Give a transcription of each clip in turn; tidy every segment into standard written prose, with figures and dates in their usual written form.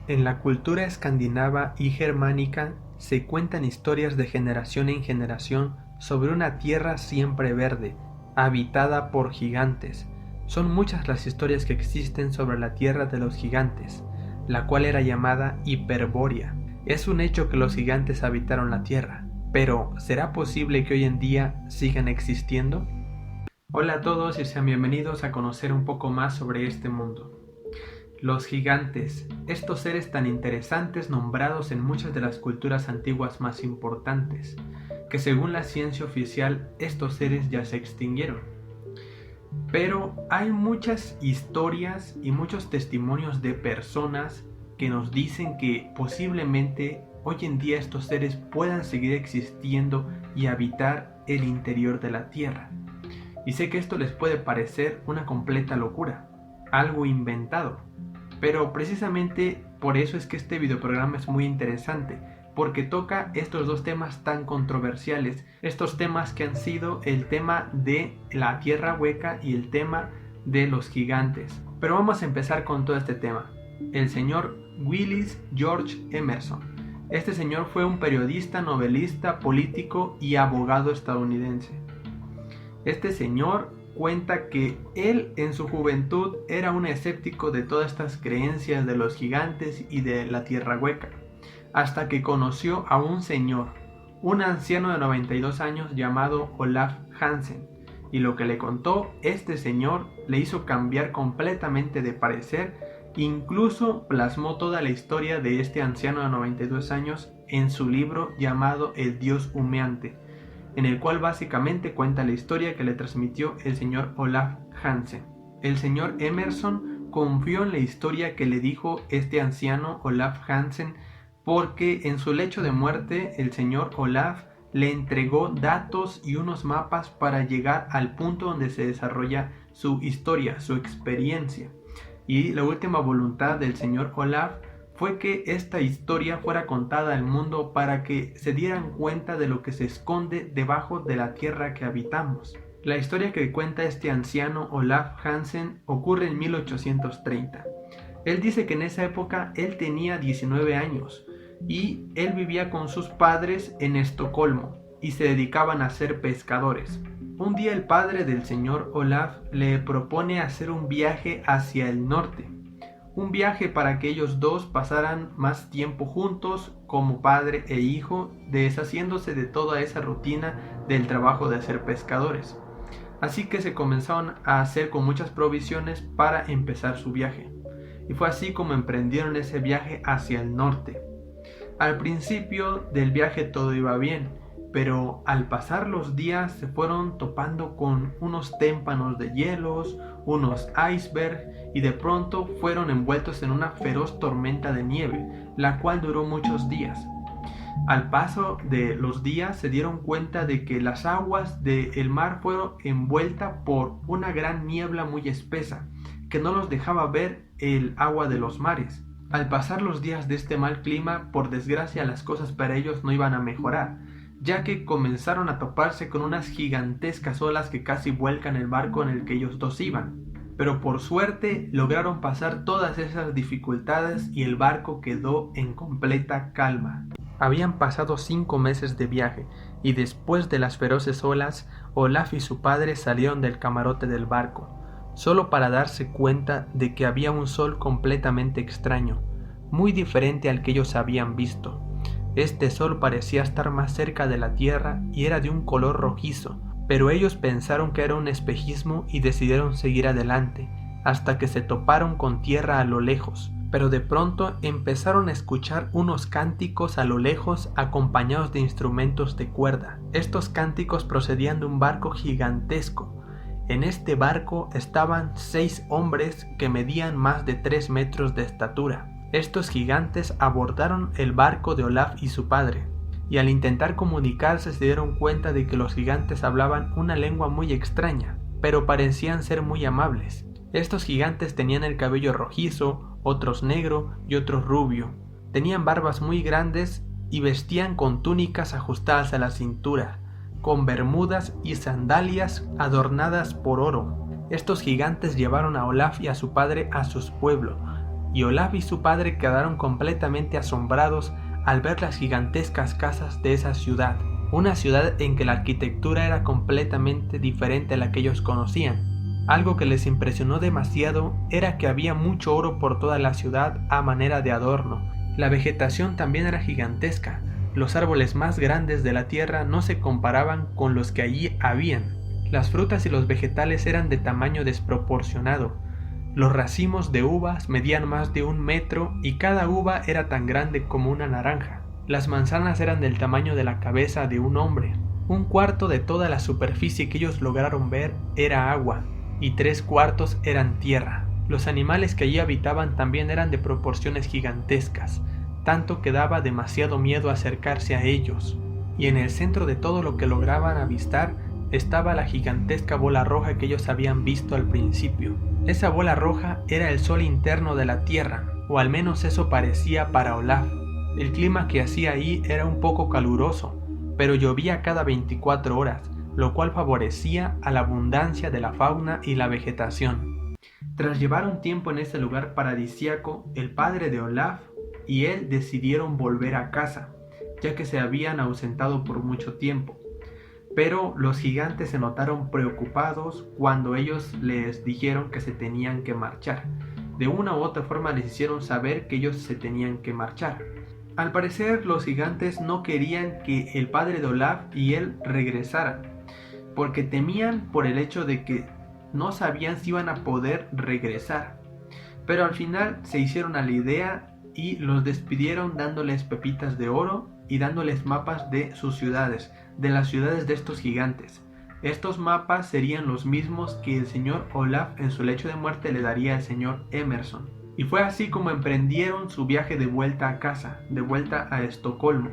En la cultura escandinava y germánica se cuentan historias de generación en generación sobre una tierra siempre verde, habitada por gigantes. Son muchas las historias que existen sobre la tierra de los gigantes, la cual era llamada Hiperbórea. Es un hecho que los gigantes habitaron la tierra, pero ¿será posible que hoy en día sigan existiendo? Hola a todos y sean bienvenidos a conocer un poco más sobre este mundo. Los gigantes, estos seres tan interesantes nombrados en muchas de las culturas antiguas más importantes, que según la ciencia oficial estos seres ya se extinguieron. Pero hay muchas historias y muchos testimonios de personas que nos dicen que posiblemente hoy en día estos seres puedan seguir existiendo y habitar el interior de la Tierra. Y sé que esto les puede parecer una completa locura, algo inventado. Pero precisamente por eso es que este videoprograma es muy interesante, porque toca estos dos temas tan controversiales, estos temas que han sido el tema de la tierra hueca y el tema de los gigantes. Pero vamos a empezar con todo este tema. El señor Willis George Emerson. Este señor fue un periodista, novelista, político y abogado estadounidense. Este señor cuenta que él en su juventud era un escéptico de todas estas creencias de los gigantes y de la tierra hueca, hasta que conoció a un señor, un anciano de 92 años llamado Olaf Hansen, y lo que le contó este señor le hizo cambiar completamente de parecer, incluso plasmó toda la historia de este anciano de 92 años en su libro llamado El Dios Humeante, en el cual básicamente cuenta la historia que le transmitió el señor Olaf Hansen. El señor Emerson confió en la historia que le dijo este anciano Olaf Hansen porque en su lecho de muerte el señor Olaf le entregó datos y unos mapas para llegar al punto donde se desarrolla su historia, su experiencia. Y la última voluntad del señor Olaf fue que esta historia fuera contada al mundo para que se dieran cuenta de lo que se esconde debajo de la tierra que habitamos. La historia que cuenta este anciano Olaf Hansen ocurre en 1830. Él dice que en esa época él tenía 19 años y él vivía con sus padres en Estocolmo y se dedicaban a ser pescadores. Un día el padre del señor Olaf le propone hacer un viaje hacia el norte. Un viaje para que ellos dos pasaran más tiempo juntos como padre e hijo, deshaciéndose de toda esa rutina del trabajo de ser pescadores. Así que se comenzaron a hacer con muchas provisiones para empezar su viaje. Y fue así como emprendieron ese viaje hacia el norte. Al principio del viaje todo iba bien, pero al pasar los días se fueron topando con unos témpanos de hielos, unos icebergs y de pronto fueron envueltos en una feroz tormenta de nieve, la cual duró muchos días. Al paso de los días se dieron cuenta de que las aguas del mar fueron envueltas por una gran niebla muy espesa, que no los dejaba ver el agua de los mares. Al pasar los días de este mal clima, por desgracia las cosas para ellos no iban a mejorar, ya que comenzaron a toparse con unas gigantescas olas que casi vuelcan el barco en el que ellos dos iban. Pero por suerte lograron pasar todas esas dificultades y el barco quedó en completa calma. Habían pasado 5 meses de viaje y después de las feroces olas, Olaf y su padre salieron del camarote del barco, solo para darse cuenta de que había un sol completamente extraño, muy diferente al que ellos habían visto. Este sol parecía estar más cerca de la tierra y era de un color rojizo, pero ellos pensaron que era un espejismo y decidieron seguir adelante, hasta que se toparon con tierra a lo lejos. Pero de pronto empezaron a escuchar unos cánticos a lo lejos acompañados de instrumentos de cuerda. Estos cánticos procedían de un barco gigantesco. En este barco estaban 6 hombres que medían más de 3 metros de estatura. Estos gigantes abordaron el barco de Olaf y su padre, y al intentar comunicarse se dieron cuenta de que los gigantes hablaban una lengua muy extraña, pero parecían ser muy amables. Estos gigantes tenían el cabello rojizo, otros negro y otros rubio. Tenían barbas muy grandes y vestían con túnicas ajustadas a la cintura, con bermudas y sandalias adornadas por oro. Estos gigantes llevaron a Olaf y a su padre a sus pueblos, y Olaf y su padre quedaron completamente asombrados al ver las gigantescas casas de esa ciudad, una ciudad en que la arquitectura era completamente diferente a la que ellos conocían. Algo que les impresionó demasiado era que había mucho oro por toda la ciudad a manera de adorno. La vegetación también era gigantesca. Los árboles más grandes de la tierra no se comparaban con los que allí habían. Las frutas y los vegetales eran de tamaño desproporcionado. Los racimos de uvas medían más de 1 metro y cada uva era tan grande como una naranja. Las manzanas eran del tamaño de la cabeza de un hombre. 1/4 de toda la superficie que ellos lograron ver era agua y 3/4 eran tierra. Los animales que allí habitaban también eran de proporciones gigantescas, tanto que daba demasiado miedo acercarse a ellos. Y en el centro de todo lo que lograban avistar estaba la gigantesca bola roja que ellos habían visto al principio. Esa bola roja era el sol interno de la Tierra, o al menos eso parecía para Olaf. El clima que hacía ahí era un poco caluroso, pero llovía cada 24 horas, lo cual favorecía a la abundancia de la fauna y la vegetación. Tras llevar un tiempo en ese lugar paradisíaco, el padre de Olaf y él decidieron volver a casa, ya que se habían ausentado por mucho tiempo. Pero los gigantes se notaron preocupados cuando ellos les dijeron que se tenían que marchar. De una u otra forma les hicieron saber que ellos se tenían que marchar. Al parecer los gigantes no querían que el padre de Olaf y él regresaran, porque temían por el hecho de que no sabían si iban a poder regresar. Pero al final se hicieron a la idea y los despidieron dándoles pepitas de oro y dándoles mapas de sus ciudades, de las ciudades de estos gigantes. Estos mapas serían los mismos que el señor Olaf en su lecho de muerte le daría al señor Emerson. Y fue así como emprendieron su viaje de vuelta a casa, de vuelta a Estocolmo.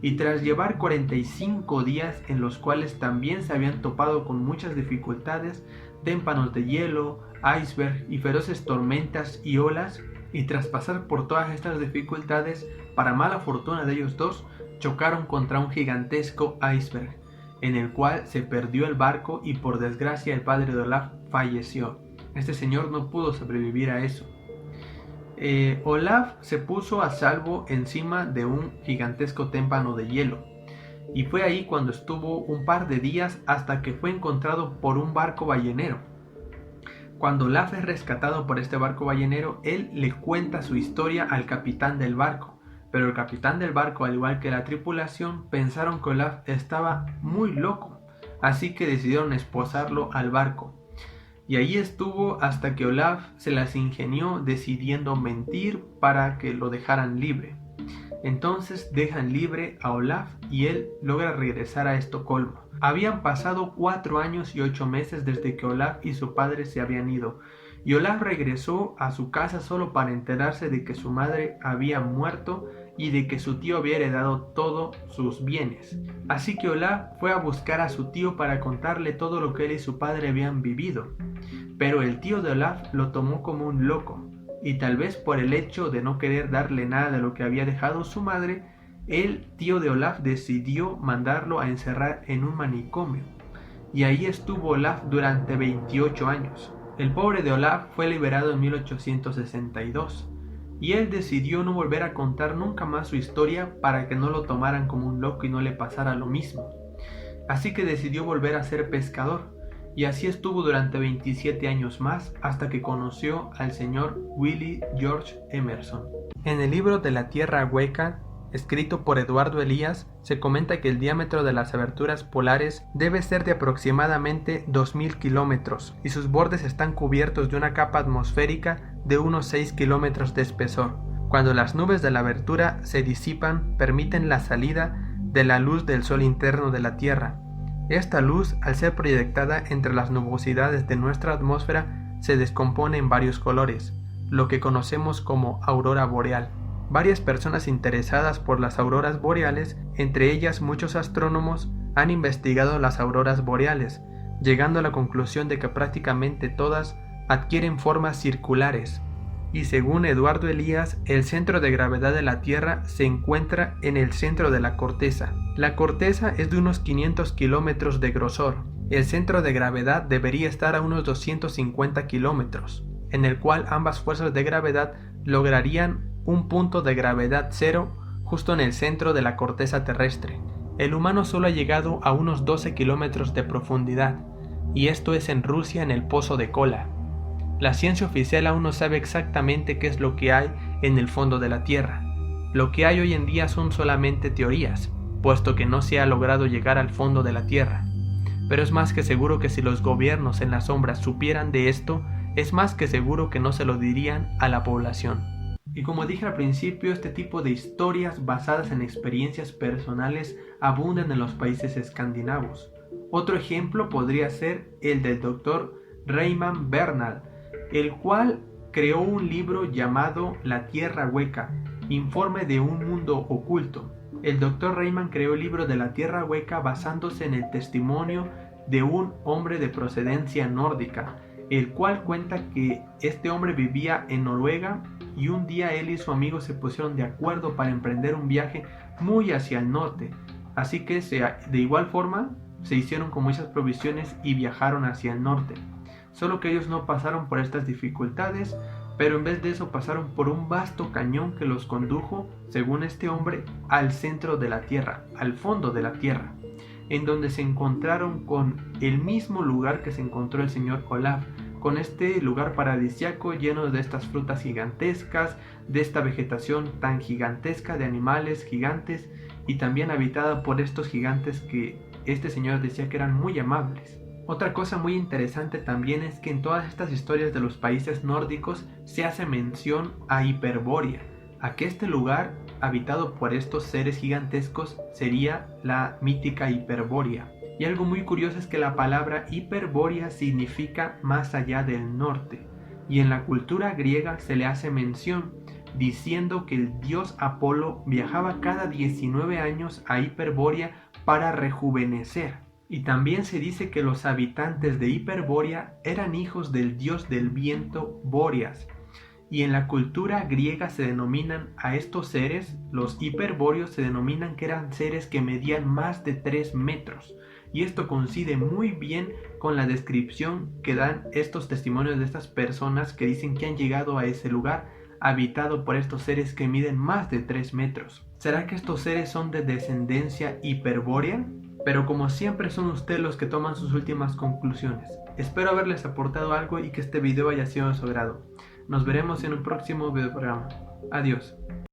Y tras llevar 45 días en los cuales también se habían topado con muchas dificultades, témpanos de hielo, iceberg y feroces tormentas y olas, y tras pasar por todas estas dificultades, para mala fortuna de ellos dos, chocaron contra un gigantesco iceberg, en el cual se perdió el barco y por desgracia el padre de Olaf falleció. Este señor no pudo sobrevivir a eso. Olaf se puso a salvo encima de un gigantesco témpano de hielo, y fue ahí cuando estuvo un par de días hasta que fue encontrado por un barco ballenero. Cuando Olaf es rescatado por este barco ballenero, él le cuenta su historia al capitán del barco, pero el capitán del barco, al igual que la tripulación, pensaron que Olaf estaba muy loco, así que decidieron esposarlo al barco. Y ahí estuvo hasta que Olaf se las ingenió decidiendo mentir para que lo dejaran libre. Entonces dejan libre a Olaf y él logra regresar a Estocolmo. Habían pasado 4 años y 8 meses desde que Olaf y su padre se habían ido, y Olaf regresó a su casa solo para enterarse de que su madre había muerto y de que su tío había heredado todos sus bienes. Así que Olaf fue a buscar a su tío para contarle todo lo que él y su padre habían vivido. Pero el tío de Olaf lo tomó como un loco, y tal vez por el hecho de no querer darle nada de lo que había dejado su madre, el tío de Olaf decidió mandarlo a encerrar en un manicomio. Y ahí estuvo Olaf durante 28 años. El pobre de Olaf fue liberado en 1862. Y él decidió no volver a contar nunca más su historia para que no lo tomaran como un loco y no le pasara lo mismo. Así que decidió volver a ser pescador, y así estuvo durante 27 años más hasta que conoció al señor Willie George Emerson. En el libro de la Tierra Hueca, escrito por Eduardo Elías, se comenta que el diámetro de las aberturas polares debe ser de aproximadamente 2000 kilómetros y sus bordes están cubiertos de una capa atmosférica de unos 6 kilómetros de espesor. Cuando las nubes de la abertura se disipan, permiten la salida de la luz del sol interno de la Tierra. Esta luz, al ser proyectada entre las nubosidades de nuestra atmósfera, se descompone en varios colores, lo que conocemos como aurora boreal. Varias personas interesadas por las auroras boreales, entre ellas muchos astrónomos, han investigado las auroras boreales, llegando a la conclusión de que prácticamente todas adquieren formas circulares. Y según Eduardo Elías, el centro de gravedad de la Tierra se encuentra en el centro de la corteza. La corteza es de unos 500 kilómetros de grosor. El centro de gravedad debería estar a unos 250 kilómetros, en el cual ambas fuerzas de gravedad lograrían un punto de gravedad cero justo en el centro de la corteza terrestre. El humano solo ha llegado a unos 12 kilómetros de profundidad, y esto es en Rusia, en el Pozo de Kola. La ciencia oficial aún no sabe exactamente qué es lo que hay en el fondo de la Tierra. Lo que hay hoy en día son solamente teorías, puesto que no se ha logrado llegar al fondo de la Tierra. Pero es más que seguro que si los gobiernos en las sombras supieran de esto, es más que seguro que no se lo dirían a la población. Y como dije al principio, este tipo de historias basadas en experiencias personales abundan en los países escandinavos. Otro ejemplo podría ser el del Dr. Raymond Bernal, el cual creó un libro llamado La Tierra Hueca, Informe de un Mundo Oculto. El Dr. Raymond creó el libro de La Tierra Hueca basándose en el testimonio de un hombre de procedencia nórdica, el cual cuenta que este hombre vivía en Noruega y un día él y su amigo se pusieron de acuerdo para emprender un viaje muy hacia el norte, así que de igual forma se hicieron con muchas provisiones y viajaron hacia el norte. Solo que ellos no pasaron por estas dificultades, pero en vez de eso pasaron por un vasto cañón que los condujo, según este hombre, al centro de la Tierra, al fondo de la Tierra, en donde se encontraron con el mismo lugar que se encontró el señor Olaf, con este lugar paradisíaco lleno de estas frutas gigantescas, de esta vegetación tan gigantesca, de animales gigantes, y también habitada por estos gigantes que este señor decía que eran muy amables. Otra cosa muy interesante también es que en todas estas historias de los países nórdicos se hace mención a Hiperbórea, a que este lugar habitado por estos seres gigantescos sería la mítica Hiperbórea. Y algo muy curioso es que la palabra Hiperbórea significa más allá del norte, y en la cultura griega se le hace mención diciendo que el dios Apolo viajaba cada 19 años a Hiperbórea para rejuvenecer. Y también se dice que los habitantes de Hiperbórea eran hijos del dios del viento Bóreas. Y en la cultura griega se denominan a estos seres, los hiperbóreos se denominan que eran seres que medían más de 3 metros. Y esto coincide muy bien con la descripción que dan estos testimonios de estas personas que dicen que han llegado a ese lugar habitado por estos seres que miden más de 3 metros. ¿Será que estos seres son de descendencia hiperbórea? Pero como siempre son ustedes los que toman sus últimas conclusiones. Espero haberles aportado algo y que este video haya sido de su agrado. Nos veremos en un próximo video programa. Adiós.